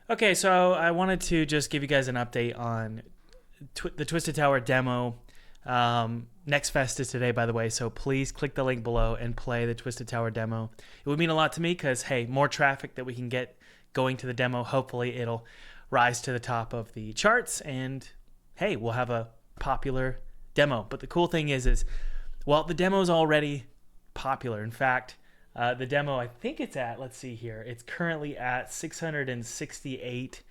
Okay, so I wanted to just give you guys an update on the Twisted Tower demo. Next Fest is today, by the way, so please click the link below and play the Twisted Tower demo. It would mean a lot to me because, hey, more traffic that we can get going to the demo. Hopefully it'll rise to the top of the charts and, hey, we'll have a popular demo. But the cool thing is well, the demo is already popular. In fact, the demo, I think it's at, let's see here, it's currently at 668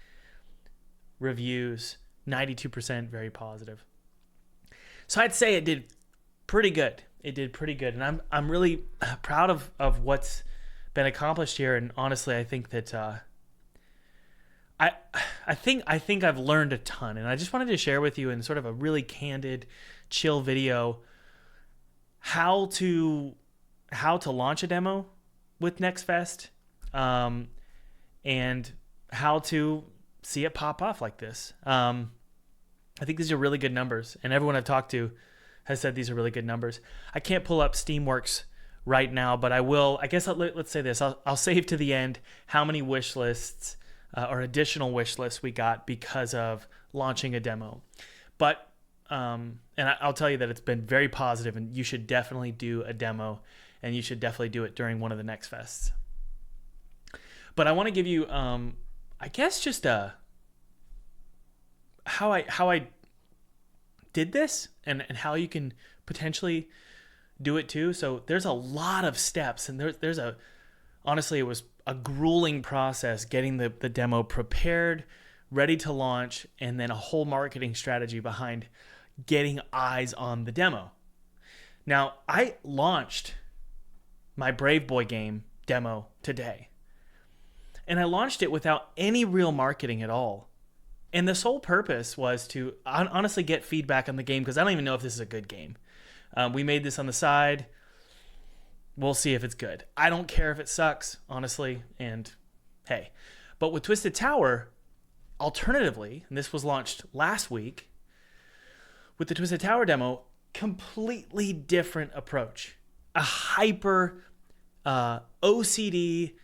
reviews, 92% very positive. So I'd say it did pretty good. It did pretty good. And I'm really proud of what's been accomplished here. And honestly, I think that I think I've learned a ton. And I just wanted to share with you in sort of a really candid, chill video how to launch a demo with Next Fest, and how to see it pop off like this. I think these are really good numbers, and everyone I've talked to has said these are really good numbers. I can't pull up Steamworks right now, but I will. I guess let's say this. I'll save to the end how many wish lists or additional wish lists we got because of launching a demo. But and I'll tell you that it's been very positive, and you should definitely do a demo, and you should definitely do it during one of the Next Fests. But I want to give you, I guess, just how I did this and how you can potentially do it too. So there's a lot of steps, and there's honestly, it was a grueling process getting the demo prepared, ready to launch, and then a whole marketing strategy behind getting eyes on the demo. Now, I launched my Brave Boy game demo today, and I launched it without any real marketing at all. And the sole purpose was to honestly get feedback on the game, because I don't even know if this is a good game. We made this on the side. We'll see if it's good. I don't care if it sucks, honestly, and hey. But with Twisted Tower, alternatively, and this was launched last week, with the Twisted Tower demo, completely different approach. A hyper OCD,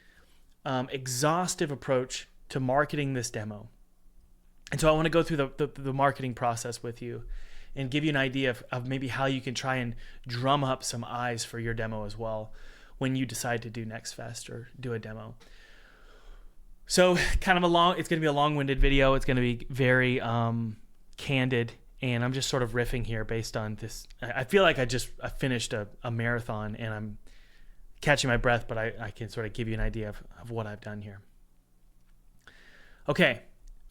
exhaustive approach to marketing this demo. And so I want to go through the marketing process with you and give you an idea of maybe how you can try and drum up some eyes for your demo as well when you decide to do Next Fest or do a demo. So kind of it's going to be a long-winded video. It's going to be very candid, and I'm just sort of riffing here based on this. I feel like I finished a marathon and I'm catching my breath, but I can sort of give you an idea of what I've done here. Okay.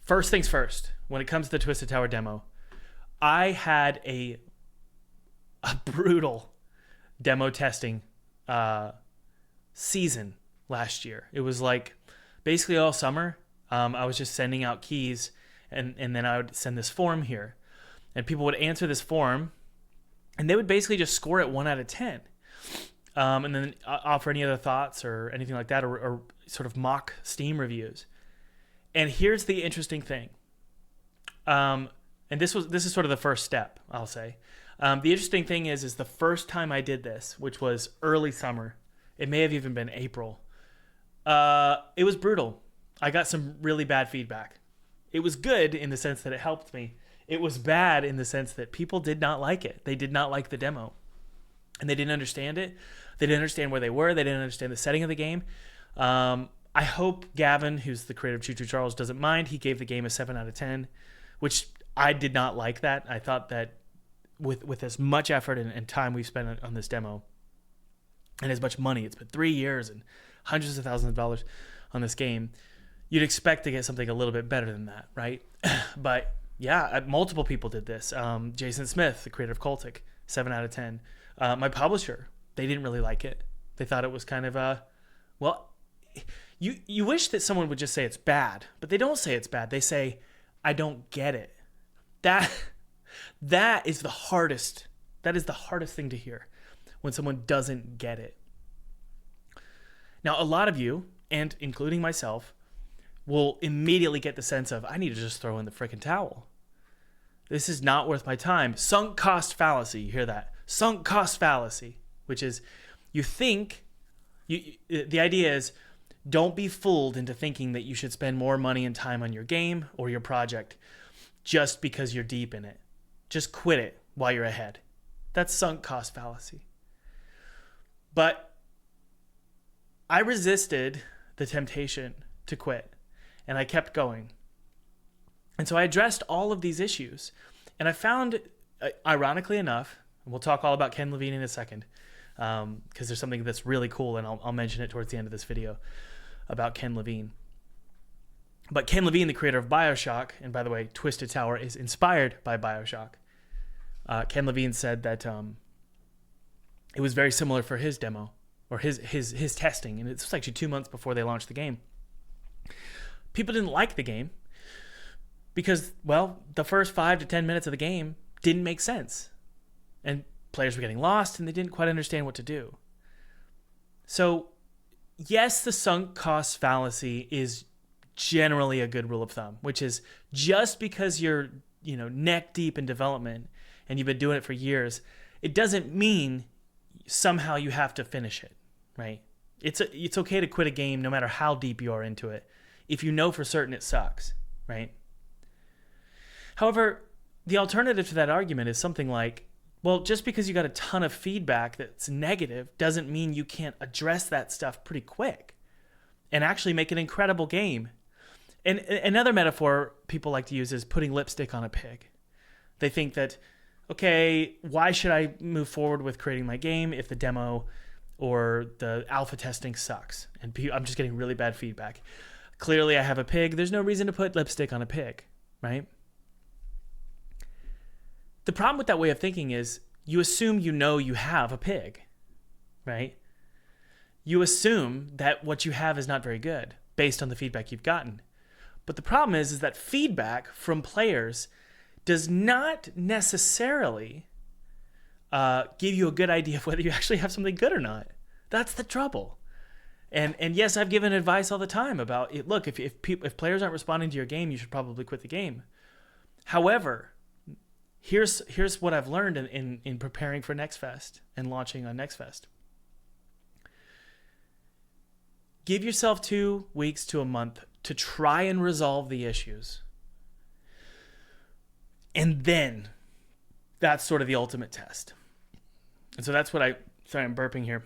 First things first, when it comes to the Twisted Tower demo, I had a brutal demo testing season last year. It was like basically all summer. I was just sending out keys, and then I would send this form here. And people would answer this form, and they would basically just score it 1 out of 10. And then offer any other thoughts or anything like that, or sort of mock Steam reviews. And here's the interesting thing. And this is sort of the first step, I'll say. The interesting thing is the first time I did this, which was early summer, it may have even been April, it was brutal. I got some really bad feedback. It was good in the sense that it helped me. It was bad in the sense that people did not like it. They did not like the demo. And they didn't understand it. They didn't understand where they were. They didn't understand the setting of the game. I hope Gavin, who's the creator of Choo Choo Charles, doesn't mind. He gave the game a 7 out of 10, which I did not like that. I thought that with as much effort and time we've spent on this demo, and as much money, it's been 3 years and hundreds of thousands of dollars on this game, you'd expect to get something a little bit better than that, right? But yeah, multiple people did this. Jason Smith, the creator of Cultic, 7 out of 10. My publisher, they didn't really like it. They thought it was kind of well, you wish that someone would just say it's bad, but they don't say it's bad. They say, I don't get it. That is the hardest. That is the hardest thing to hear, when someone doesn't get it. Now, a lot of you, and including myself, will immediately get the sense of, I need to just throw in the frickin' towel. This is not worth my time. Sunk cost fallacy. You hear that? Sunk cost fallacy, which is the idea is Don't be fooled into thinking that you should spend more money and time on your game or your project just because you're deep in it. Just quit it while you're ahead. That's sunk cost fallacy. But I resisted the temptation to quit, and I kept going. And so I addressed all of these issues, and I found, ironically enough, and we'll talk all about Ken Levine in a second, because there's something that's really cool, and I'll mention it towards the end of this video about Ken Levine. But Ken Levine, the creator of BioShock, and by the way, Twisted Tower is inspired by BioShock. Ken Levine said that it was very similar for his demo, or his testing, and it was actually 2 months before they launched the game. People didn't like the game because, well, the first 5 to 10 minutes of the game didn't make sense, and players were getting lost, and they didn't quite understand what to do. So, yes, the sunk cost fallacy is generally a good rule of thumb, which is just because you're, neck deep in development and you've been doing it for years, it doesn't mean somehow you have to finish it, right? It's okay to quit a game no matter how deep you are into it if you know for certain it sucks, right? However, the alternative to that argument is something like, well, just because you got a ton of feedback that's negative doesn't mean you can't address that stuff pretty quick and actually make an incredible game. And another metaphor people like to use is putting lipstick on a pig. They think that, okay, why should I move forward with creating my game if the demo or the alpha testing sucks? And I'm just getting really bad feedback. Clearly, I have a pig. There's no reason to put lipstick on a pig, right? The problem with that way of thinking is you assume you have a pig, right? You assume that what you have is not very good based on the feedback you've gotten. But the problem is that feedback from players does not necessarily give you a good idea of whether you actually have something good or not. That's the trouble. And yes, I've given advice all the time about it. Look, if players aren't responding to your game, you should probably quit the game. However, here's what I've learned in preparing for Next Fest and launching on Next Fest. Give yourself 2 weeks to a month to try and resolve the issues. And then that's sort of the ultimate test. And so that's what sorry, I'm burping here.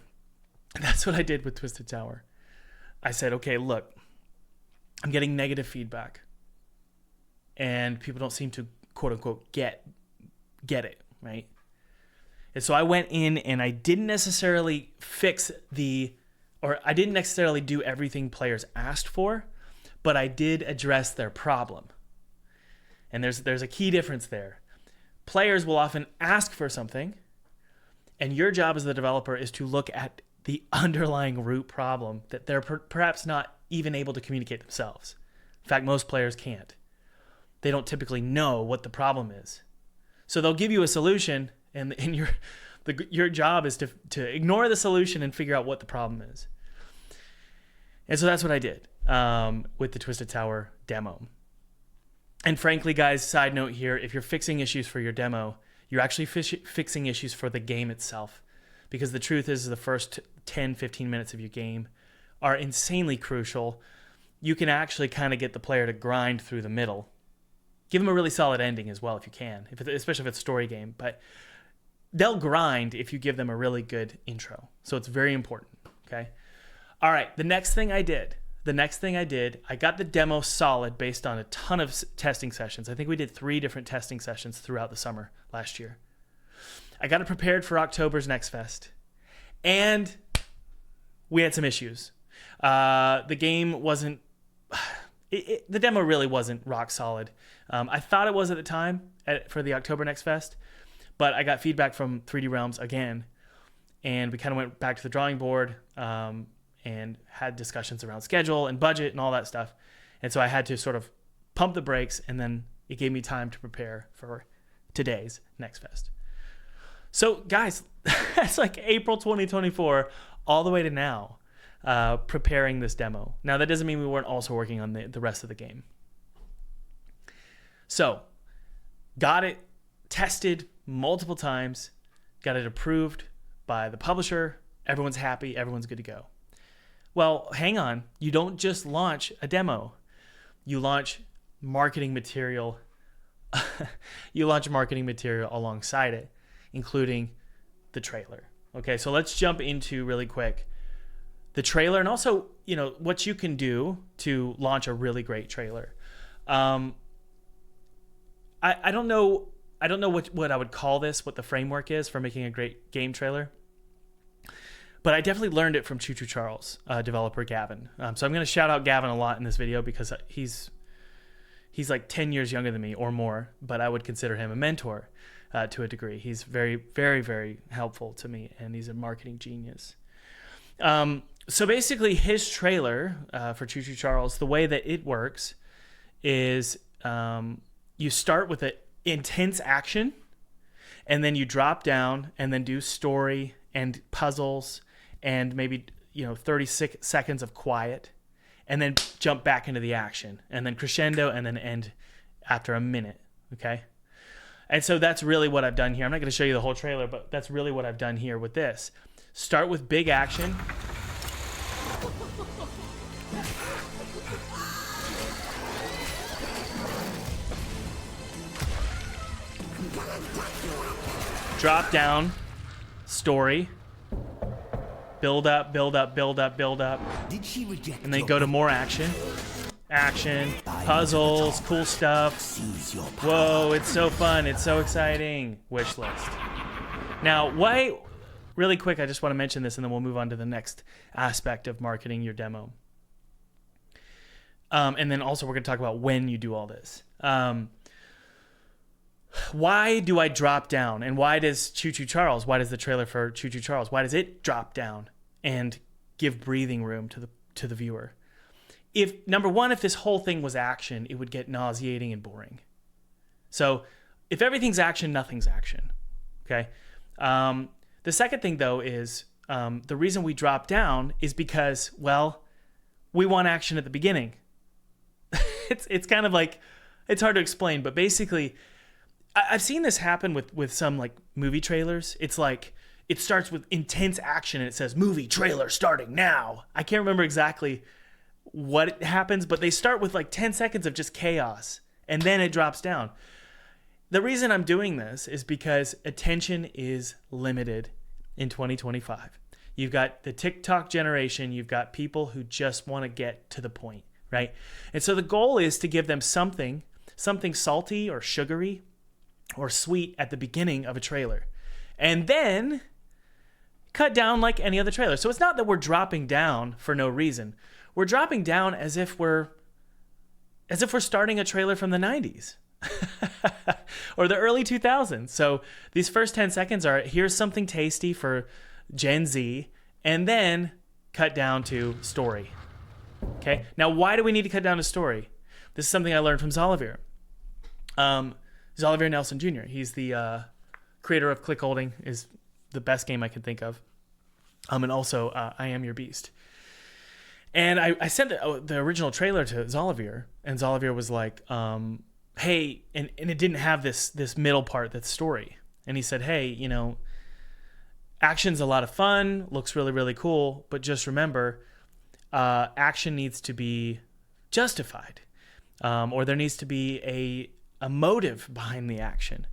That's what I did with Twisted Tower. I said, okay, look, I'm getting negative feedback. And people don't seem to, quote unquote, get it, right? And so I went in and I didn't necessarily I didn't necessarily do everything players asked for, but I did address their problem. And there's a key difference there. Players will often ask for something, and your job as the developer is to look at the underlying root problem that they're perhaps not even able to communicate themselves. In fact, most players can't. They don't typically know what the problem is. So they'll give you a solution, and your job is to ignore the solution and figure out what the problem is. And so that's what I did with the Twisted Tower demo. And frankly, guys, side note here, if you're fixing issues for your demo, you're actually fixing issues for the game itself. Because the truth is the first 10, 15 minutes of your game are insanely crucial. You can actually kind of get the player to grind through the middle. Give them a really solid ending as well if you can, especially if it's a story game. But they'll grind if you give them a really good intro. So it's very important, okay? All right, the next thing I did, I got the demo solid based on a ton of testing sessions. I think we did 3 different testing sessions throughout the summer last year. I got it prepared for October's Next Fest. And we had some issues. The game wasn't... the demo really wasn't rock solid. I thought it was at the time for the October Next Fest, but I got feedback from 3D Realms again, and we kind of went back to the drawing board and had discussions around schedule and budget and all that stuff. And so I had to sort of pump the brakes, and then it gave me time to prepare for today's Next Fest. So guys, that's like April 2024 all the way to now, preparing this demo. Now that doesn't mean we weren't also working on the rest of the game. So got it tested multiple times, got it approved by the publisher. Everyone's happy, everyone's good to go. Well, hang on. You don't just launch a demo. You launch marketing material. You launch marketing material alongside it, including the trailer. Okay, so let's jump into really quick the trailer, and also, what you can do to launch a really great trailer. I don't know what I would call this, what the framework is for making a great game trailer. But I definitely learned it from Choo Choo Charles, developer Gavin. So I'm going to shout out Gavin a lot in this video because he's like 10 years younger than me or more, but I would consider him a mentor to a degree. He's very, very, very helpful to me, and he's a marketing genius. So basically, his trailer for Choo Choo Charles, the way that it works is you start with an intense action, and then you drop down and then do story and puzzles and maybe 36 seconds of quiet, and then jump back into the action, and then crescendo, and then end after a minute. Okay, and so that's really what I've done here. I'm not going to show you the whole trailer, but that's really what I've done here with this. Start with big action. Drop down, story, build up, build up, build up, build up, and then go to more action, puzzles, cool stuff. Whoa, it's so fun, it's so exciting. Wish list. Now, really quick, I just want to mention this, and then we'll move on to the next aspect of marketing your demo. And then also we're going to talk about when you do all this. Why do I drop down? And why does the trailer for Choo Choo Charles, why does it drop down and give breathing room to the viewer? Number one, if this whole thing was action, it would get nauseating and boring. So if everything's action, nothing's action. Okay. The second thing, though, is the reason we drop down is because, well, we want action at the beginning. It's kind of like, it's hard to explain, but basically, I've seen this happen with some like movie trailers. It's like it starts with intense action and it says movie trailer starting now. I can't remember exactly what happens, but they start with like 10 seconds of just chaos and then it drops down. The reason I'm doing this is because attention is limited in 2025. You've got the TikTok generation. You've got people who just want to get to the point, right? And so the goal is to give them something salty or sugary or sweet at the beginning of a trailer, and then cut down like any other trailer. So it's not that we're dropping down for no reason. We're dropping down as if we're starting a trailer from the 90s or the early 2000s. So these first 10 seconds are, here's something tasty for Gen Z, and then cut down to story. Okay. Now, why do we need to cut down to story? This is something I learned from Zolliver. Zolliver Nelson Jr. He's the creator of Click Holding, is the best game I can think of. And also I Am Your Beast. And I sent the original trailer to Zolliver, and Zolliver was like, hey, and it didn't have this middle part that's story. And he said, hey, action's a lot of fun, looks really, really cool, but just remember, action needs to be justified, or there needs to be a motive behind the action.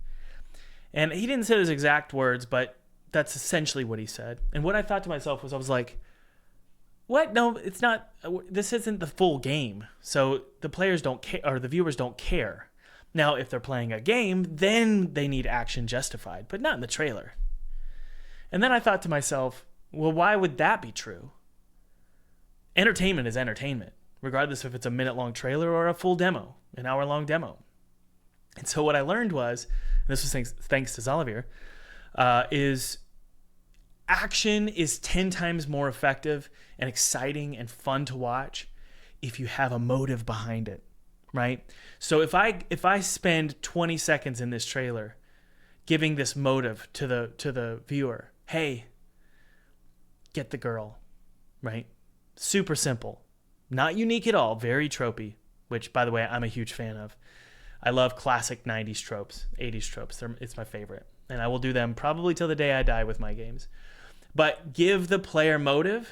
And he didn't say those exact words, but that's essentially what he said. And what I thought to myself was, I was like, what? No, it's not. This isn't the full game. So the players don't care, or the viewers don't care. Now, if they're playing a game, then they need action justified, but not in the trailer. And then I thought to myself, well, why would that be true? Entertainment is entertainment, regardless if it's a minute-long trailer or a full demo, an hour-long demo. And so what I learned was, and this was thanks to Zolliver, is action is 10 times more effective and exciting and fun to watch if you have a motive behind it, right? So if I spend 20 seconds in this trailer giving this motive to the viewer, hey, get the girl, right? Super simple, not unique at all, very tropey, which, by the way, I'm a huge fan of. I love classic 90s tropes, 80s tropes. It's my favorite. And I will do them probably till the day I die with my games. But give the player motive,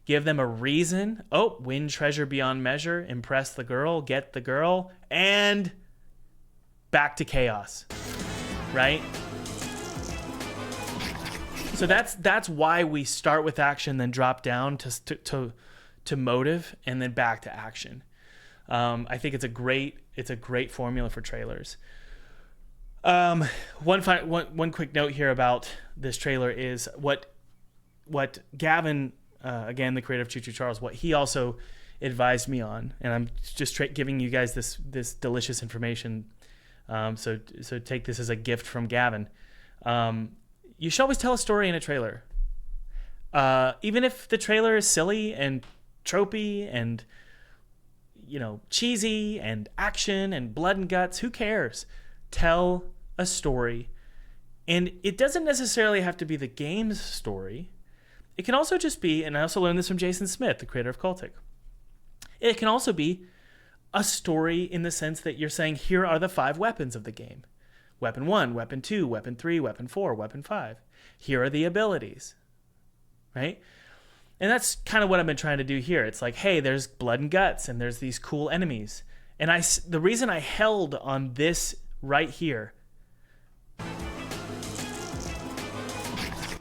give them a reason. Oh, win treasure beyond measure, impress the girl, get the girl, and back to chaos, right? So that's why we start with action, then drop down to motive, and then back to action. I think it's a great formula for trailers. One quick note here about this trailer is what Gavin, again, the creator of Choo Choo Charles, what he also advised me on, and I'm just giving you guys this delicious information. So take this as a gift from Gavin. You should always tell a story in a trailer. Even if the trailer is silly and tropey and, cheesy and action and blood and guts, who cares? Tell a story. And it doesn't necessarily have to be the game's story. It can also just be, and I also learned this from Jason Smith, the creator of Cultic. It can also be a story in the sense that you're saying, here are the 5 weapons of the game. Weapon 1, Weapon 2, Weapon 3, Weapon 4, Weapon 5. Here are the abilities, right? And that's kind of what I've been trying to do here. It's like, hey, there's blood and guts, and there's these cool enemies. And the reason I held on this right here,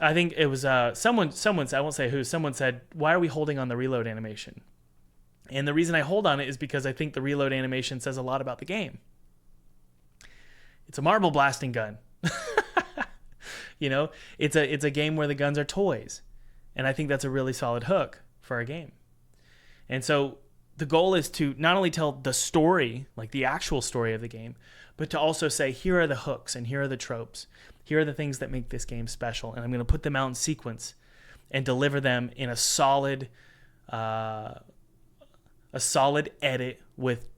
I think it was someone, I won't say who, someone said, why are we holding on the reload animation? And the reason I hold on it is because I think the reload animation says a lot about the game. It's a marble blasting gun. It's a game where the guns are toys. And I think that's a really solid hook for a game. And so the goal is to not only tell the story, like the actual story of the game, but to also say, here are the hooks and here are the tropes. Here are the things that make this game special. And I'm going to put them out in sequence and deliver them in a solid edit with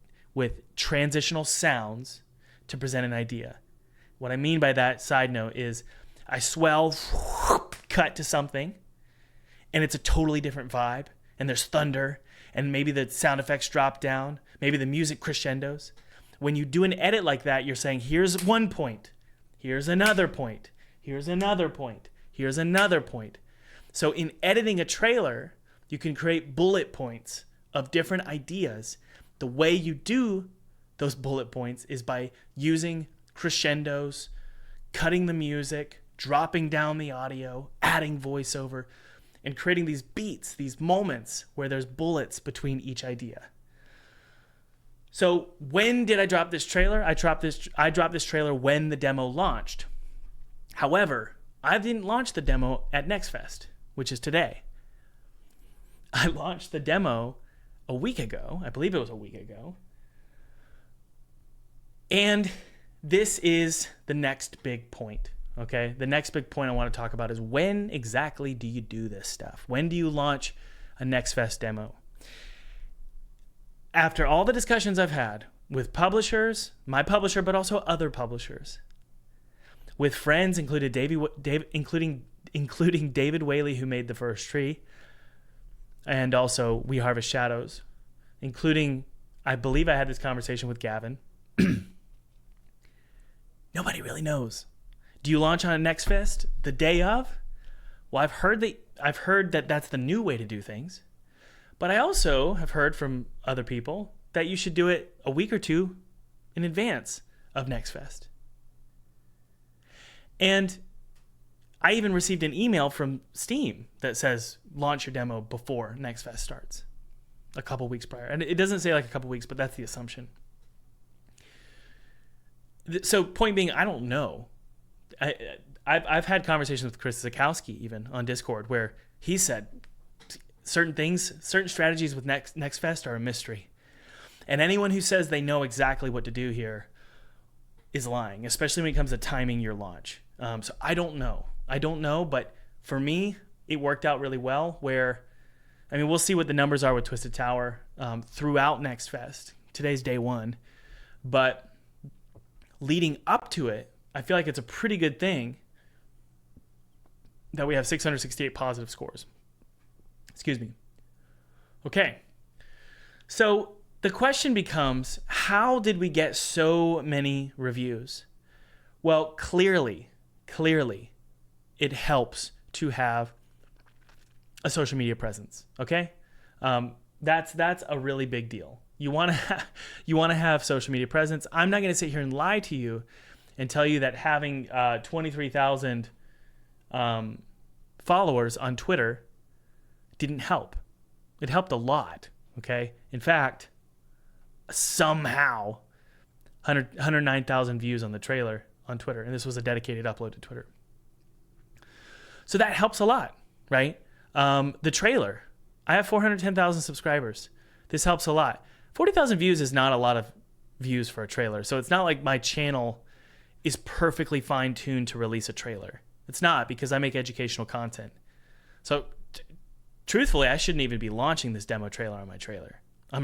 transitional sounds to present an idea. What I mean by that, side note, is I swell, cut to something, and it's a totally different vibe, and there's thunder, and maybe the sound effects drop down, maybe the music crescendos. When you do an edit like that, you're saying, here's one point, here's another point, here's another point, here's another point. So in editing a trailer, you can create bullet points of different ideas. The way you do those bullet points is by using crescendos, cutting the music, dropping down the audio, adding voiceover, and creating these beats, these moments where there's bullets between each idea. So when did I drop this trailer? I dropped this trailer when the demo launched. However, I didn't launch the demo at Next Fest, which is today. I launched the demo a week ago. I believe it was a week ago. And this is the next big point, okay? The next big point I want to talk about is, when exactly do you do this stuff? When do you launch a Next Fest demo? After all the discussions I've had with publishers, my publisher, but also other publishers, with friends, including David Whaley, who made the first tree, and also We Harvest Shadows, including, I believe I had this conversation with Gavin. Nobody really knows. Do you launch on a Next Fest the day of? Well, I've heard that that's the new way to do things. But I also have heard from other people that you should do it a week or two in advance of Next Fest. And I even received an email from Steam that says, launch your demo before Next Fest starts, a couple weeks prior. And it doesn't say like a couple weeks, but that's the assumption. So point being, I don't know. I've had conversations with Chris Zukowski even on Discord where he said certain strategies with Next Fest are a mystery. And anyone who says they know exactly what to do here is lying, especially when it comes to timing your launch. So I don't know, but for me, it worked out really well we'll see what the numbers are with Twisted Tower throughout Next Fest. Today's day 1. But leading up to it, I feel like it's a pretty good thing that we have 668 positive scores. Excuse me. Okay. So the question becomes, how did we get so many reviews? Well, clearly, it helps to have a social media presence. Okay, that's a really big deal. You want to have social media presence. I'm not going to sit here and lie to you and tell you that having 23,000 followers on Twitter didn't help. It helped a lot. Okay, in fact, somehow 109,000 views on the trailer on Twitter, and this was a dedicated upload to Twitter. So that helps a lot, right? The trailer, I have 410,000 subscribers. This helps a lot. 40,000 views is not a lot of views for a trailer. So it's not like my channel is perfectly fine-tuned to release a trailer. It's not, because I make educational content. So truthfully, I shouldn't even be launching this demo trailer on my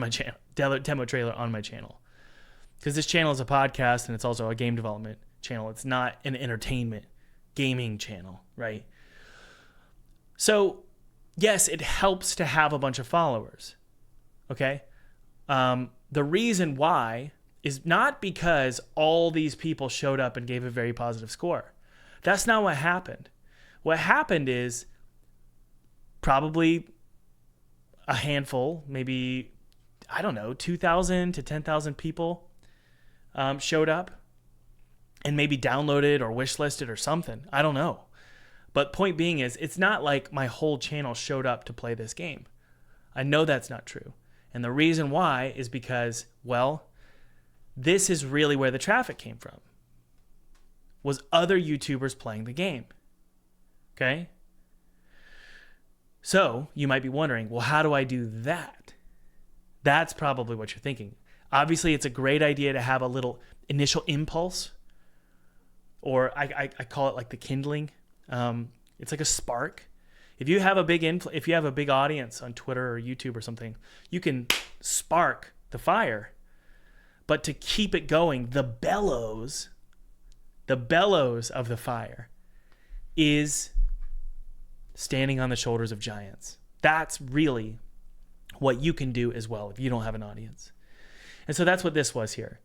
channel, demo trailer on my channel. Because this channel is a podcast and it's also a game development channel. It's not an entertainment gaming channel, right? So yes, it helps to have a bunch of followers, okay? The reason why is not because all these people showed up and gave a very positive score. That's not what happened. What happened is probably a handful, maybe, I don't know, 2,000 to 10,000 people showed up and maybe downloaded or wishlisted or something. I don't know. But point being is, it's not like my whole channel showed up to play this game. I know that's not true. And the reason why is because, well, this is really where the traffic came from. Was other YouTubers playing the game. Okay? So you might be wondering, well, how do I do that? That's probably what you're thinking. Obviously, it's a great idea to have a little initial impulse, or I call it like the kindling. It's like a spark. If you have a big audience on Twitter or YouTube or something, you can spark the fire. But to keep it going, the bellows of the fire is standing on the shoulders of giants. That's really what you can do as well if you don't have an audience. And so that's what this was here.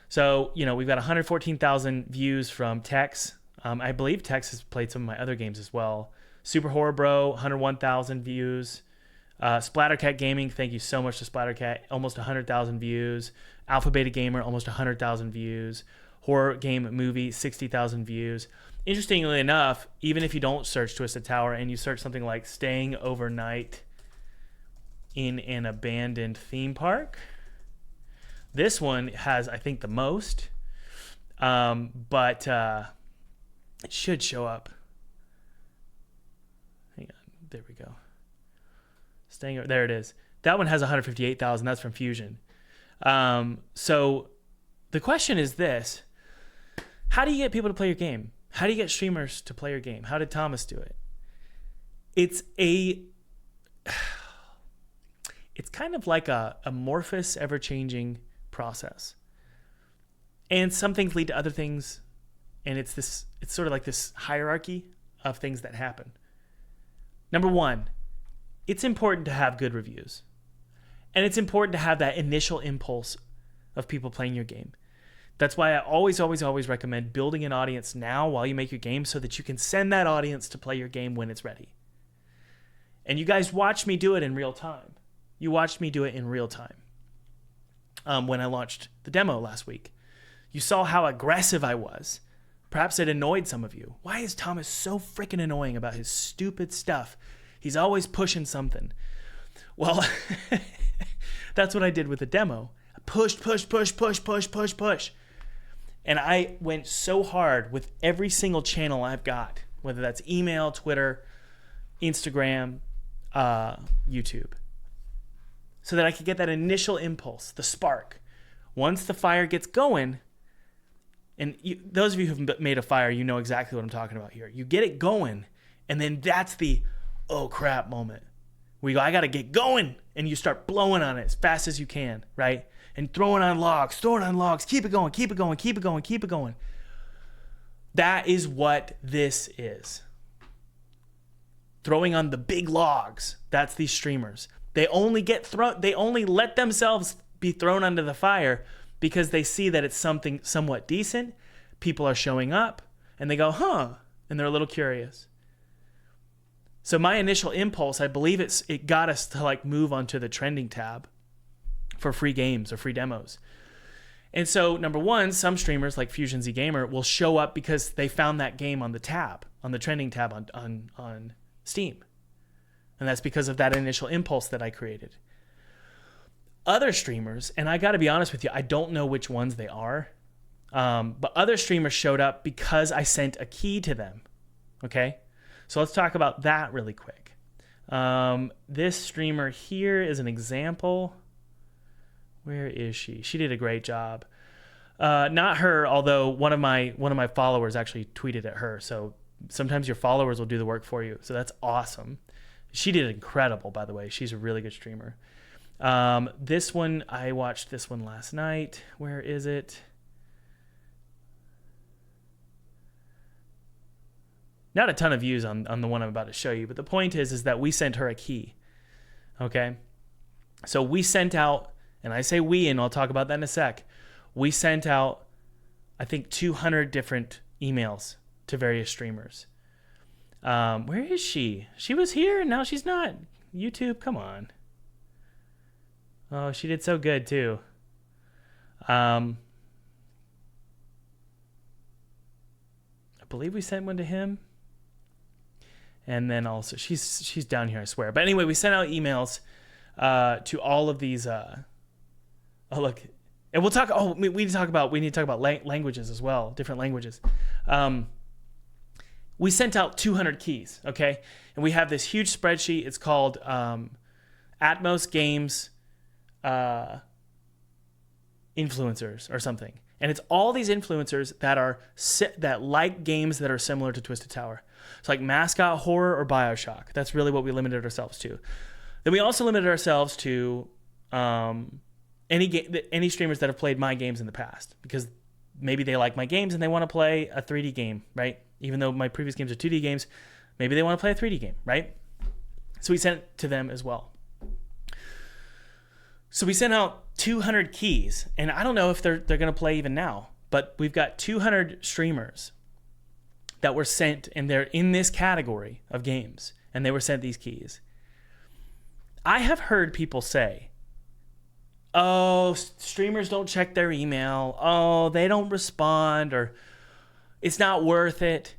So, we've got 114,000 views from Tex. I believe Tex has played some of my other games as well. Super Horror Bro, 101,000 views. Splattercat Gaming, thank you so much to Splattercat, almost 100,000 views. Alpha Beta Gamer, almost 100,000 views. Horror Game Movie, 60,000 views. Interestingly enough, even if you don't search Twisted Tower and you search something like staying overnight in an abandoned theme park, this one has, I think, the most. But it should show up. Hang on. There we go. There it is. That one has 158,000. That's from Fusion. So the question is this. How do you get people to play your game? How do you get streamers to play your game? How did Thomas do it? It's kind of like a amorphous, ever-changing process. And some things lead to other things. And it's sort of like this hierarchy of things that happen. Number one, it's important to have good reviews. And it's important to have that initial impulse of people playing your game. That's why I always recommend building an audience now while you make your game so that you can send that audience to play your game when it's ready. And you guys watched me do it in real time. You watched me do it in real time when I launched the demo last week. You saw how aggressive I was. Perhaps it annoyed some of you. Why is Thomas so freaking annoying about his stupid stuff? He's always pushing something. Well, that's what I did with the demo. I pushed. And I went so hard with every single channel I've got, whether that's email, Twitter, Instagram, YouTube, so that I could get that initial impulse, the spark. Once the fire gets going, and those of you who've made a fire, you know exactly what I'm talking about here. You get it going, and then that's the oh crap moment. We go, I got to get going, and you start blowing on it as fast as you can, right? And throwing on logs, keep it going. That is what this is. Throwing on the big logs, that's these streamers. They only let themselves be thrown under the fire because they see that it's something somewhat decent. People are showing up, and they go, huh, and they're a little curious. So my initial impulse, I believe it got us to like move onto the trending tab for free games or free demos. And so number one, some streamers like Fusion Z Gamer will show up because they found that game on the tab, on the trending tab on Steam. And that's because of that initial impulse that I created. Other streamers, and I got to be honest with you, I don't know which ones they are, but other streamers showed up because I sent a key to them. Okay? So let's talk about that really quick. This streamer here is an example. Where is she? She did a great job. Not her, although one of my followers actually tweeted at her. So sometimes your followers will do the work for you. So that's awesome. She did incredible, by the way. She's a really good streamer. This one, I watched this one last night. Where is it? Not a ton of views on the one I'm about to show you, but the point is that we sent her a key. Okay? So we sent out, and I say we, and I'll talk about that in a sec. We sent out, I think, 200 different emails to various streamers. Where is she? She was here, and now she's not. YouTube, come on. Oh, she did so good, too. I believe we sent one to him. And then also, she's down here, I swear. But anyway, we sent out emails to all of these. Oh, look, and we'll talk. Oh, we need to talk about languages as well, different languages. We sent out 200 keys, okay, and we have this huge spreadsheet. It's called Atmos Games Influencers or something, and it's all these influencers that like games that are similar to Twisted Tower. It's like Mascot Horror or BioShock. That's really what we limited ourselves to. Then we also limited ourselves to any streamers that have played my games in the past, because maybe they like my games and they want to play a 3D game, right? Even though my previous games are 2D games, maybe they want to play a 3D game, right? So we sent it to them as well. So we sent out 200 keys, and I don't know if they're going to play even now, but we've got 200 streamers that were sent, and they're in this category of games, and they were sent these keys. I have heard people say, oh, streamers don't check their email. Oh, they don't respond, or it's not worth it.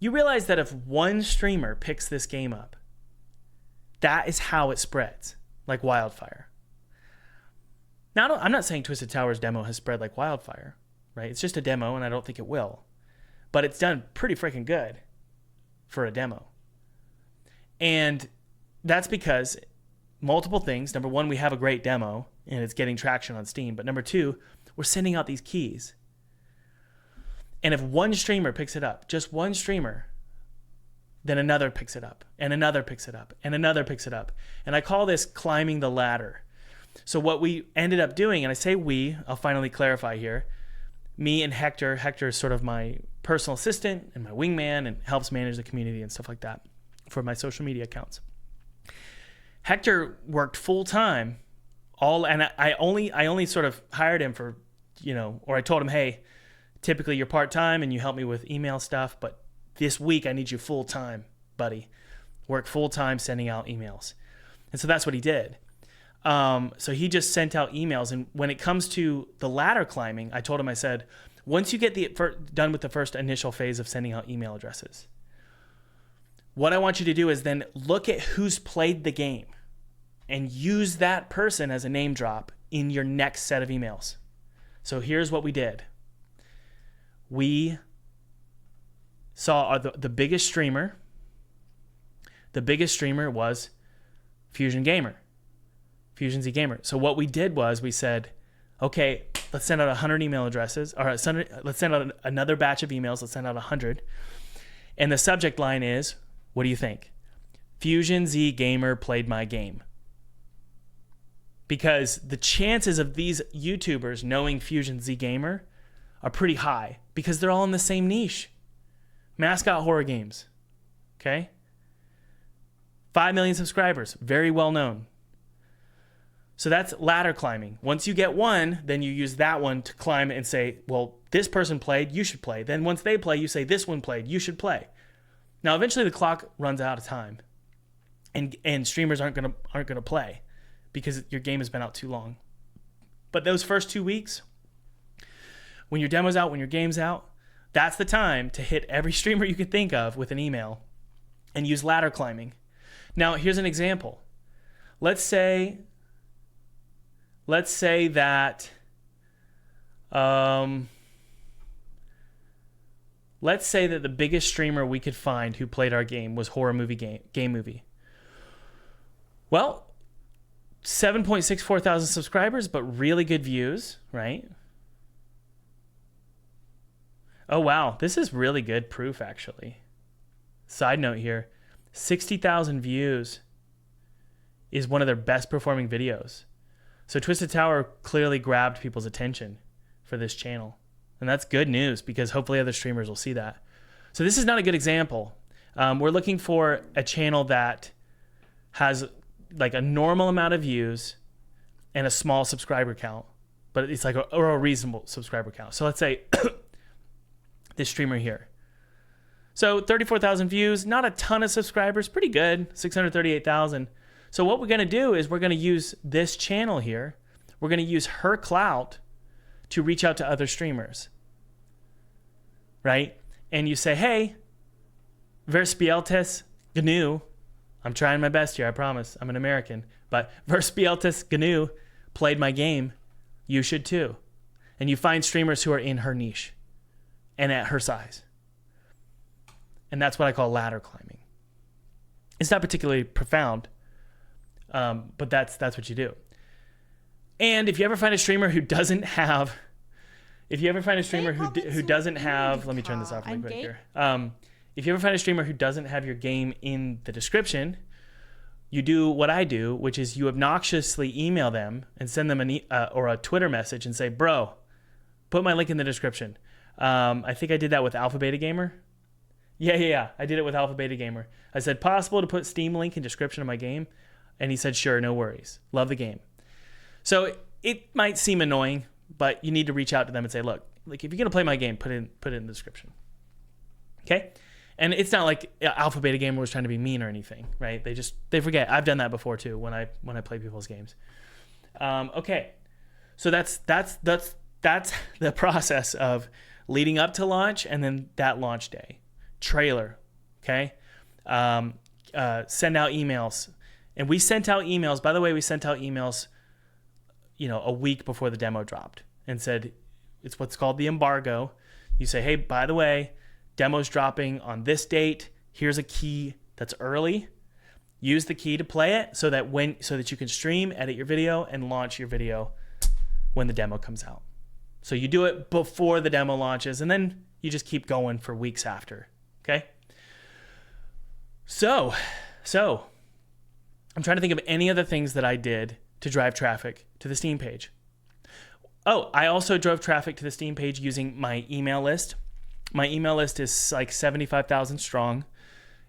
You realize that if one streamer picks this game up, that is how it spreads like wildfire. Now, I'm not saying Twisted Tower's demo has spread like wildfire, right? It's just a demo, and I don't think it will. But it's done pretty freaking good for a demo. And that's because multiple things. Number one, we have a great demo, and it's getting traction on Steam. But number two, we're sending out these keys. And if one streamer picks it up, just one streamer, then another picks it up, and another picks it up, and another picks it up. And I call this climbing the ladder. So what we ended up doing, and I say we, I'll finally clarify here, me and Hector. Hector is sort of my personal assistant and my wingman and helps manage the community and stuff like that for my social media accounts. Hector worked full time, and I only sort of hired him for, or I told him, hey, typically you're part time and you help me with email stuff, but this week I need you full time, buddy. Work full time sending out emails, and so that's what he did. So he just sent out emails, and when it comes to the ladder climbing, I told him, I said, once you get done with the first initial phase of sending out email addresses, what I want you to do is then look at who's played the game and use that person as a name drop in your next set of emails. So here's what we did. We saw the biggest streamer. The biggest streamer was Fusion Z Gamer. So what we did was we said, okay, let's send out 100 email addresses, or let's send out another batch of emails. Let's send out 100. And the subject line is, what do you think? Fusion Z Gamer played my game. Because the chances of these YouTubers knowing Fusion Z Gamer are pretty high, because they're all in the same niche. Mascot horror games. Okay? 5 million subscribers. Very well known. So that's ladder climbing. Once you get one, then you use that one to climb and say, well, this person played, you should play. Then once they play, you say, this one played, you should play. Now, eventually the clock runs out of time, and streamers aren't gonna play because your game has been out too long. But those first 2 weeks, when your demo's out, when your game's out, that's the time to hit every streamer you could think of with an email and use ladder climbing. Now, here's an example. Let's say that let's say that the biggest streamer we could find who played our game was Horror Movie Game Movie. Well, 7.64 thousand subscribers, but really good views, right? Oh, wow. This is really good proof, actually. Side note here, 60,000 views is one of their best performing videos. So Twisted Tower clearly grabbed people's attention for this channel. And that's good news because hopefully other streamers will see that. So this is not a good example. We're looking for a channel that has like a normal amount of views and a small subscriber count, but it's like a reasonable subscriber count. So let's say this streamer here. So 34,000 views, not a ton of subscribers, pretty good, 638,000. So what we're going to do is we're going to use this channel here. We're going to use her clout to reach out to other streamers, right? And you say, hey, Verspieltes GNU, I'm trying my best here, I promise. I'm an American. But Verspieltes GNU played my game. You should too. And you find streamers who are in her niche and at her size. And that's what I call ladder climbing. It's not particularly profound, but that's what you do. And if you ever find a streamer who doesn't have, let me turn this off really quick here. If you ever find a streamer who doesn't have your game in the description, you do what I do, which is you obnoxiously email them and send them or a Twitter message and say, bro, put my link in the description. I think I did that with Alpha Beta Gamer. Yeah. I did it with Alpha Beta Gamer. I said, possible to put Steam link in description of my game? And he said, sure, no worries. Love the game. So it might seem annoying, but you need to reach out to them and say, look, like if you're going to play my game, put it in the description. Okay? And it's not like Alpha Beta Gamer was trying to be mean or anything, right? They forget. I've done that before too when I play people's games. Okay. So that's the process of leading up to launch and then that launch day. Trailer, okay? Send out emails. And we sent out emails. By the way, we sent out emails, a week before the demo dropped and said, it's what's called the embargo. You say, hey, by the way, demo's dropping on this date. Here's a key that's early. Use the key to play it so that you can stream, edit your video, and launch your video when the demo comes out. So you do it before the demo launches, and then you just keep going for weeks after. Okay? So I'm trying to think of any other things that I did to drive traffic to the Steam page. Oh, I also drove traffic to the Steam page using my email list. My email list is like 75,000 strong.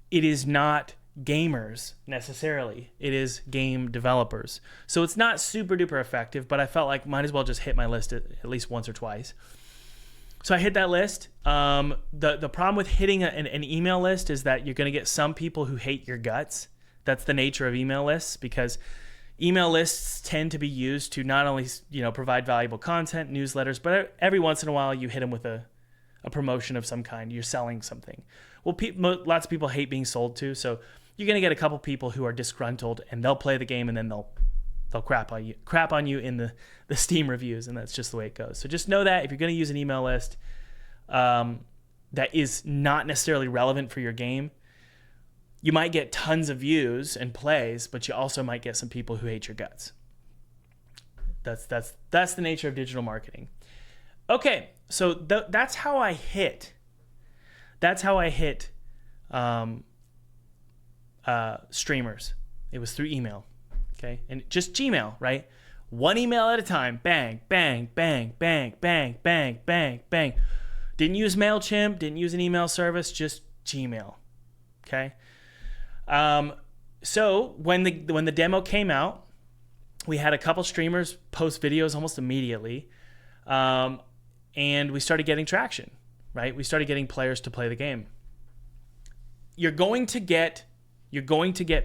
It is not gamers necessarily. It is game developers. So it's not super duper effective, but I felt like might as well just hit my list at least once or twice. So I hit that list. The problem with hitting an email list is that you're going to get some people who hate your guts. That's the nature of email lists because email lists tend to be used to not only provide valuable content, newsletters, but every once in a while you hit them with a promotion of some kind. You're selling something. Well, lots of people hate being sold to, so you're going to get a couple people who are disgruntled and they'll play the game and then they'll crap on you in the Steam reviews, and that's just the way it goes. So just know that if you're going to use an email list that is not necessarily relevant for your game, you might get tons of views and plays, but you also might get some people who hate your guts. That's the nature of digital marketing. Okay, so that's how I hit. Streamers. It was through email. Okay, and just Gmail, right? One email at a time. Bang, bang, bang, bang, bang, bang, bang, bang. Didn't use MailChimp. Didn't use an email service. Just Gmail. Okay. So when the demo came out, we had a couple streamers post videos almost immediately. And we started getting traction, right? We started getting players to play the game. you're going to get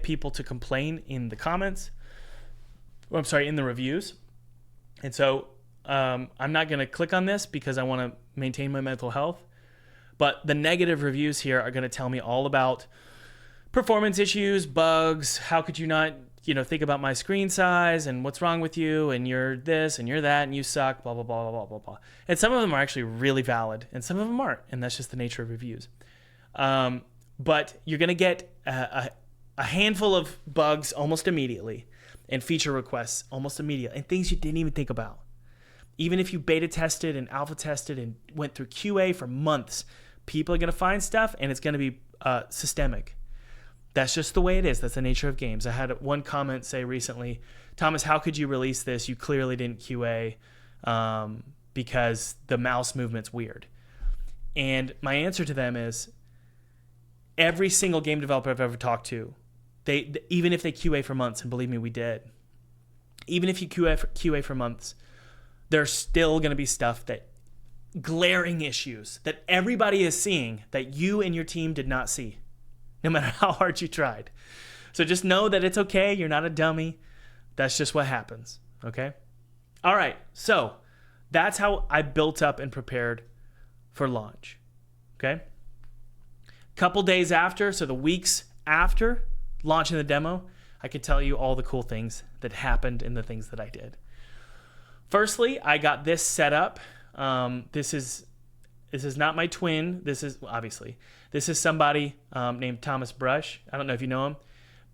people to complain in the comments. In the reviews. And so I'm not going to click on this because I want to maintain my mental health. But the negative reviews here are going to tell me all about performance issues, bugs. How could you not, think about my screen size and what's wrong with you, and you're this and you're that and you suck, blah, blah, blah, blah, blah, blah. And some of them are actually really valid and some of them aren't. And that's just the nature of reviews. But you're going to get a handful of bugs almost immediately, and feature requests almost immediately, and things you didn't even think about. Even if you beta tested and alpha tested and went through QA for months, people are going to find stuff, and it's going to be systemic. That's just the way it is. That's the nature of games. I had one comment say recently, Thomas, how could you release this? You clearly didn't QA because the mouse movement's weird. And my answer to them is, every single game developer I've ever talked to, even if they QA for months, and believe me, we did. Even if you QA for months, there's still going to be stuff glaring issues that everybody is seeing that you and your team did not see, no matter how hard you tried. So just know that it's okay. You're not a dummy. That's just what happens. Okay? All right. So that's how I built up and prepared for launch. Okay? Couple days after, so the weeks after launching the demo, I could tell you all the cool things that happened and the things that I did. Firstly, I got this set up. This is not my twin. This is somebody named Thomas Brush. I don't know if you know him,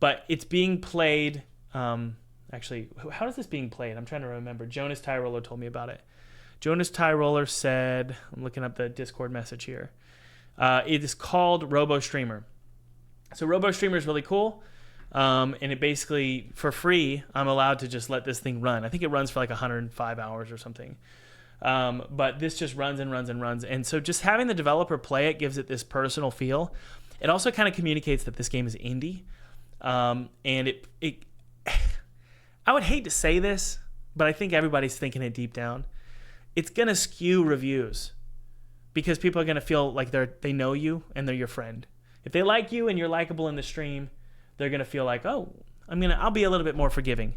but it's being played. Actually, how is this being played? I'm trying to remember. Jonas Tyroller told me about it. Jonas Tyroller said, I'm looking up the Discord message here. It is called Robo Streamer. So Robo Streamer is really cool. And it basically, for free, I'm allowed to just let this thing run. I think it runs for like 105 hours or something. But this just runs and runs and runs. And so just having the developer play it gives it this personal feel. It also kind of communicates that this game is indie. And it I would hate to say this, but I think everybody's thinking it deep down. It's going to skew reviews because people are going to feel like they know you and they're your friend. If they like you and you're likable in the stream, they're going to feel like, oh, I'll be a little bit more forgiving.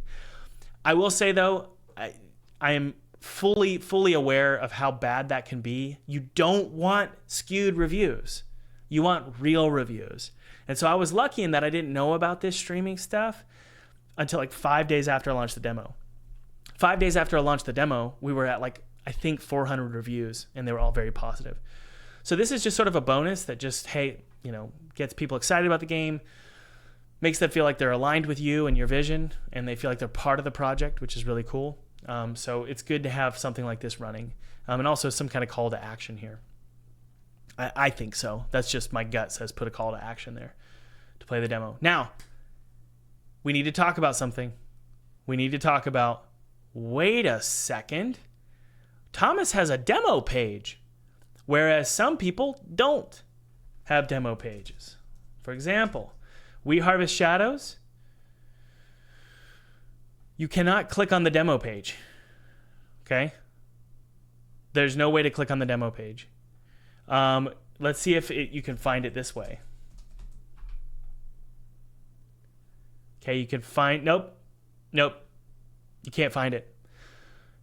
I will say though, I am fully aware of how bad that can be. You don't want skewed reviews. You want real reviews. And so I was lucky in that I didn't know about this streaming stuff until like 5 days after I launched the demo. 5 days after I launched the demo, we were at I think 400 reviews, and they were all very positive. So this is just sort of a bonus that just, gets people excited about the game, makes them feel like they're aligned with you and your vision, and they feel like they're part of the project, which is really cool. So it's good to have something like this running, and also some kind of call to action here. I think so. That's just my gut says put a call to action there to play the demo. Now, we need to talk about something. We need to talk about, wait a second, Thomas has a demo page, whereas some people don't have demo pages. For example, We Harvest Shadows, you cannot click on the demo page, okay? There's no way to click on the demo page. Let's see if you can find it this way. Okay, you can find, nope, you can't find it.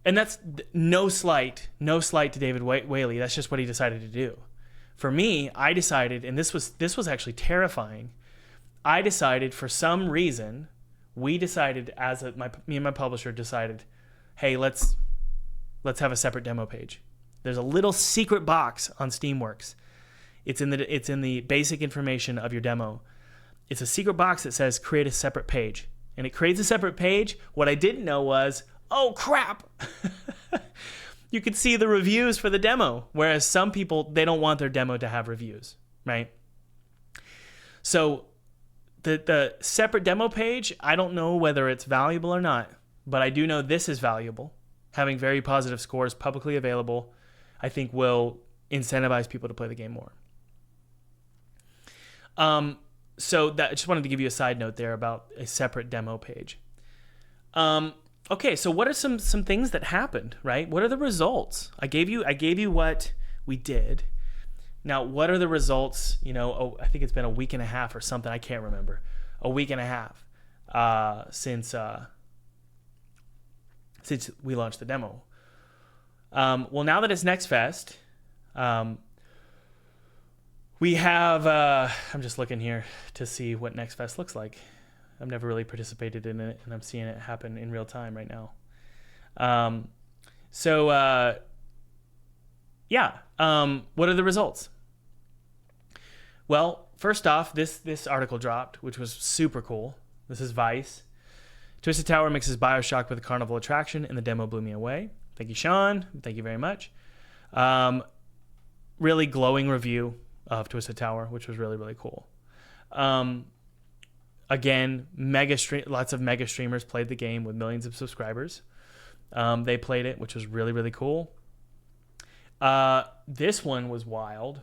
And that's no slight to David Whaley. That's just what he decided to do. For me, I decided, and this was actually terrifying. I decided for some reason, we decided me and my publisher decided, hey, let's have a separate demo page. There's a little secret box on Steamworks. It's in the basic information of your demo. It's a secret box that says create a separate page. And it creates a separate page. What I didn't know was, oh crap, you could see the reviews for the demo. Whereas some people, they don't want their demo to have reviews, right? So the separate demo page, I don't know whether it's valuable or not, but I do know this is valuable. Having very positive scores publicly available, I think will incentivize people to play the game more. So I just wanted to give you a side note there about a separate demo page. Okay, so what are some things that happened, right? What are the results? I gave you what we did. Now, what are the results? I think it's been a week and a half or something. I can't remember. A week and a half since we launched the demo. Well, now that it's Next Fest, we have. I'm just looking here to see what Next Fest looks like. I've never really participated in it, and I'm seeing it happen in real time right now. What are the results? Well, first off, this article dropped, which was super cool. This is Vice. Twisted Tower mixes BioShock with a carnival attraction, and the demo blew me away. Thank you, Sean. Thank you very much. Really glowing review of Twisted Tower, which was really, really cool. Again, lots of mega streamers played the game with millions of subscribers. They played it, which was really, really cool. This one was wild.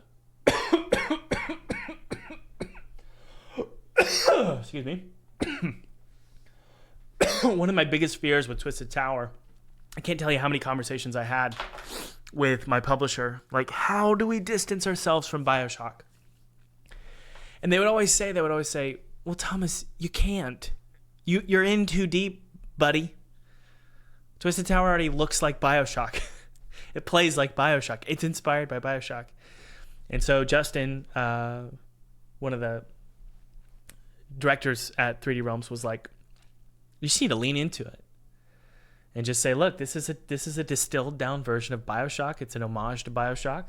Excuse me. One of my biggest fears with Twisted Tower, I can't tell you how many conversations I had with my publisher. Like, how do we distance ourselves from BioShock? And they would always say, well, Thomas, you can't. You're in too deep, buddy. Twisted Tower already looks like BioShock. It plays like BioShock. It's inspired by BioShock. And so Justin, one of the directors at 3D Realms, was like, you just need to lean into it and just say, look, this is a distilled down version of BioShock. It's an homage to BioShock,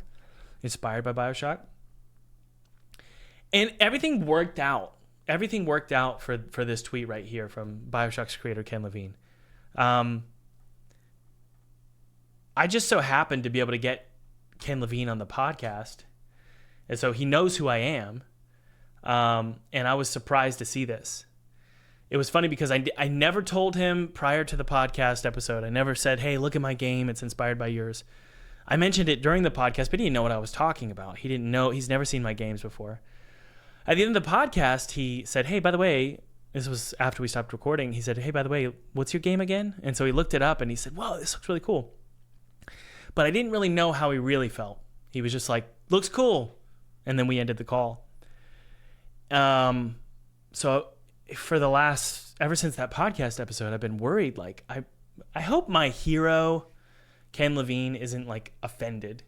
inspired by BioShock. And everything worked out. Everything worked out for this tweet right here from BioShock's creator, Ken Levine. I just so happened to be able to get Ken Levine on the podcast. And so he knows who I am. And I was surprised to see this. It was funny because I never told him prior to the podcast episode. I never said, hey, look at my game. It's inspired by yours. I mentioned it during the podcast, but he didn't know what I was talking about. He didn't know. He's never seen my games before. At the end of the podcast, he said, hey, by the way, this was after we stopped recording. He said, hey, by the way, what's your game again? And so he looked it up and he said, whoa, this looks really cool. But I didn't really know how he really felt. He was just like, looks cool. And then we ended the call. So ever since that podcast episode, I've been worried. Like, I hope my hero, Ken Levine, isn't like offended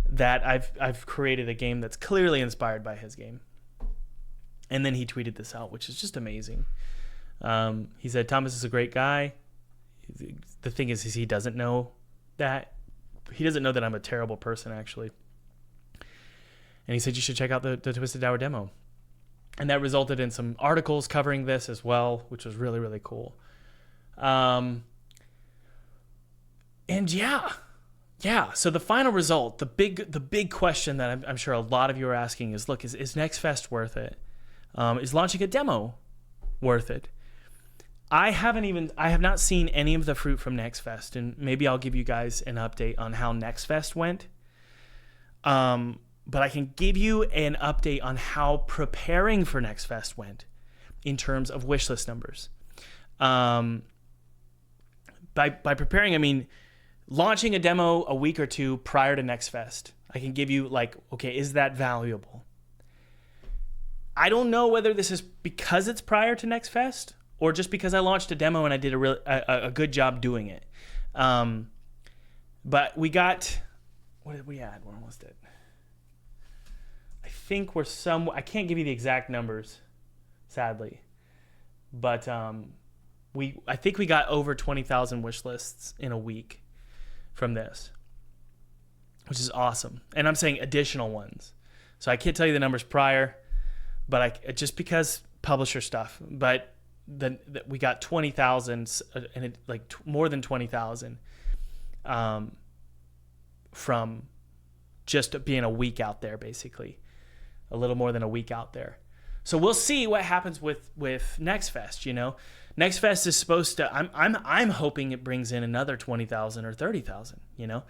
that I've created a game that's clearly inspired by his game. And then he tweeted this out, which is just amazing. He said, Thomas is a great guy. The thing is he doesn't know that. He doesn't know that I'm a terrible person, actually. And he said, you should check out the Twisted Tower demo. And that resulted in some articles covering this as well, which was really, really cool. And yeah. So the final result, the big question that I'm sure a lot of you are asking is, look, is Next Fest worth it? Is launching a demo worth it? I have not seen any of the fruit from Next Fest, and maybe I'll give you guys an update on how Next Fest went. But I can give you an update on how preparing for Next Fest went in terms of wishlist numbers. By preparing, I mean launching a demo a week or two prior to Next Fest. I can give you like, okay, is that valuable? I don't know whether this is because it's prior to Next Fest or just because I launched a demo and I did a good job doing it. But we got, what did we add? We're almost at, I think I can't give you the exact numbers, sadly. But I think we got over 20,000 wish lists in a week from this, which is awesome. And I'm saying additional ones. So I can't tell you the numbers prior, but just because publisher stuff. But we got 20,000 and more than 20,000 from just being a week out there, basically. A little more than a week out there. So we'll see what happens with Next Fest, you know. Next Fest is supposed to, I'm hoping it brings in another 20,000 or 30,000, you know.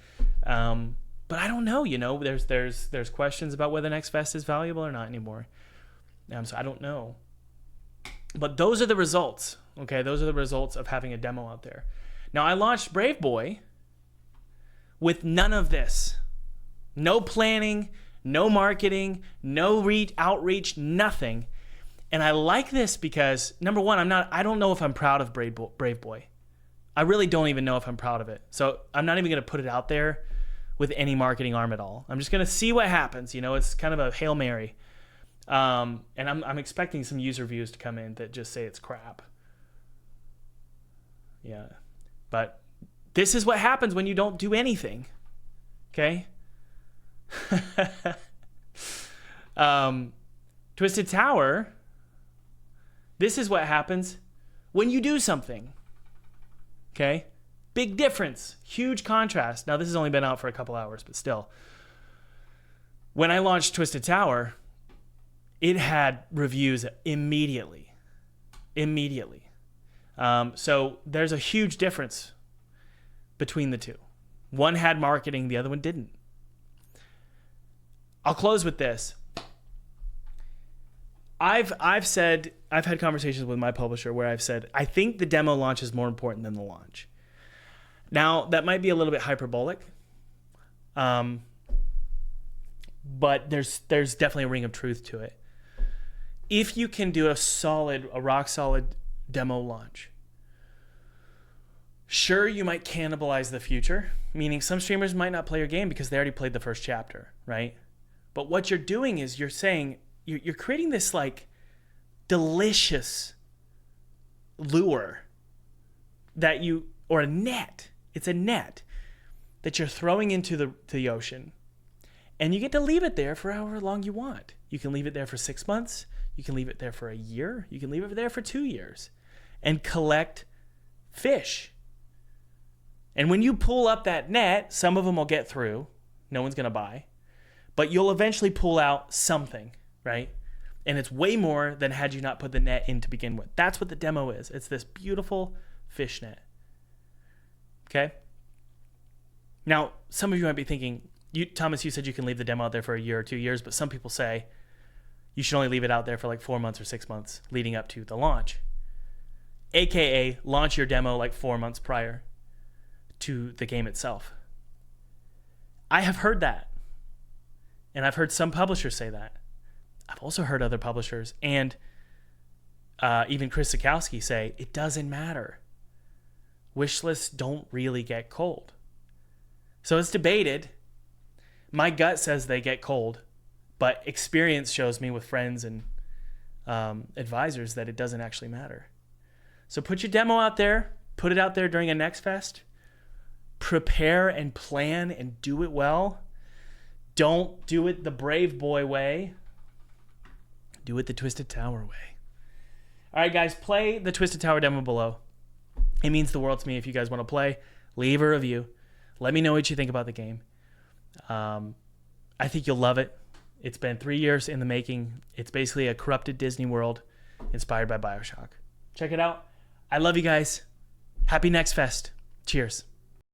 But I don't know, you know. There's questions about whether Next Fest is valuable or not anymore. So I don't know. But those are the results, okay? Those are the results of having a demo out there. Now, I launched Brave Boy with none of this. No planning, No marketing, no outreach, nothing. And I like this because, number one, I don't know if I'm proud of Brave Boy. I really don't even know if I'm proud of it. So I'm not even going to put it out there with any marketing arm at all. I'm just going to see what happens. It's kind of a Hail Mary. And I'm expecting some user reviews to come in that just say it's crap. Yeah. But this is what happens when you don't do anything. Okay? Twisted Tower, this is what happens when you do something. Okay? Big difference. Huge contrast. Now, this has only been out for a couple hours, but still. When I launched Twisted Tower, it had reviews immediately. So there's a huge difference between the two. One had marketing, the other one didn't. I'll close with this. I've had conversations with my publisher where I've said, I think the demo launch is more important than the launch. Now, that might be a little bit hyperbolic, but there's definitely a ring of truth to it. If you can do a rock solid demo launch, sure, you might cannibalize the future, meaning some streamers might not play your game because they already played the first chapter, right? But what you're doing is you're creating this like delicious lure or a net. It's a net that you're throwing into the ocean, and you get to leave it there for however long you want. You can leave it there for 6 months. You can leave it there for a year. You can leave it there for 2 years and collect fish. And when you pull up that net, some of them will get through. No one's going to buy. But you'll eventually pull out something, right? And it's way more than had you not put the net in to begin with. That's what the demo is. It's this beautiful fish net. Okay? Now, some of you might be thinking, Thomas, you said you can leave the demo out there for a year or 2 years, but some people say you should only leave it out there for like 4 months or 6 months leading up to the launch. AKA, launch your demo like 4 months prior to the game itself. I have heard that. And I've heard some publishers say that. I've also heard other publishers and even Chris Sikowski say, it doesn't matter. Wish lists don't really get cold. So it's debated. My gut says they get cold, but experience shows me with friends and advisors that it doesn't actually matter. So put your demo out there, put it out there during a Next Fest, prepare and plan and do it well. Don't do it the Brave Boy way. Do it the Twisted Tower way. All right, guys, play the Twisted Tower demo below. It means the world to me if you guys want to play. Leave a review. Let me know what you think about the game. I think you'll love it. It's been 3 years in the making. It's basically a corrupted Disney World inspired by BioShock. Check it out. I love you guys. Happy Next Fest. Cheers.